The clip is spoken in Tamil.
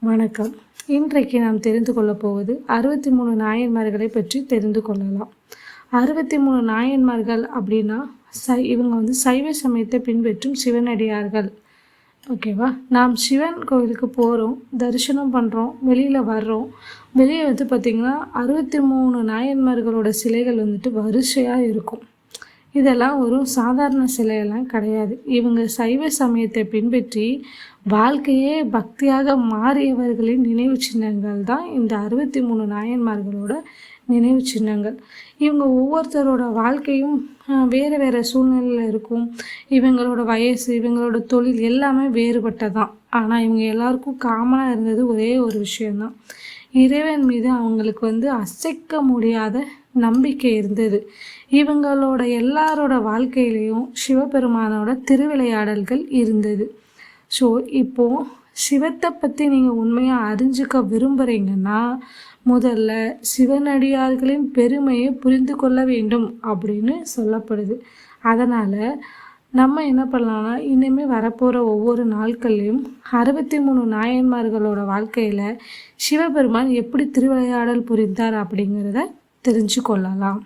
வணக்கம். இன்றைக்கு நாம் தெரிந்து கொள்ளப் போவது 63 நாயன்மார்களை பற்றி தெரிந்து கொள்ளலாம். 63 நாயன்மார்கள் அப்படின்னா இவங்க சைவ சமயத்தை பின்பற்றும் சிவனடியார்கள். ஓகேவா? நாம் சிவன் கோவிலுக்கு போகிறோம், தரிசனம் பண்ணுறோம், வெளியில் வர்றோம். வெளியே பார்த்திங்கன்னா 63 நாயன்மார்களோட சிலைகள் வரிசையாக இருக்கும். இதெல்லாம் ஒரு சாதாரண சிலையெல்லாம் கிடையாது. இவங்க சைவ சமயத்தை பின்பற்றி வாழ்க்கையே பக்தியாக மாறியவர்களின் நினைவு சின்னங்கள் தான் இந்த 63 நாயன்மார்களோட நினைவு சின்னங்கள். இவங்க ஒவ்வொருத்தரோட வாழ்க்கையும் வேறு வேறு சூழ்நிலையில் இருக்கும். இவங்களோட வயசு, இவங்களோட தொழில் எல்லாமே வேறுபட்டதான். ஆனால் இவங்க எல்லாருக்கும் காமனாக இருந்தது ஒரே ஒரு விஷயந்தான். இறைவன் மீது அவங்களுக்கு அசைக்க முடியாத நம்பிக்கை இருந்தது. இவங்களோட எல்லாரோட வாழ்க்கையிலையும் சிவபெருமானோட திருவிளையாடல்கள் இருந்தது. ஸோ இப்போது சிவத்தை பற்றி நீங்கள் உண்மையாக அறிஞ்சிக்க விரும்புகிறீங்கன்னா முதல்ல சிவனடியார்களின் பெருமையை புரிந்து கொள்ள வேண்டும் அப்படின்னு சொல்லப்படுது. அதனால் நம்ம என்ன பண்ணலாம்னா இனிமேல் வரப்போகிற ஒவ்வொரு நாட்கள்லையும் 63 நாயன்மார்களோட வாழ்க்கையில் சிவபெருமான் எப்படி திருவிளையாடல் புரிந்தார் அப்படிங்கிறத தெரிஞ்சு கொள்ளலாம்.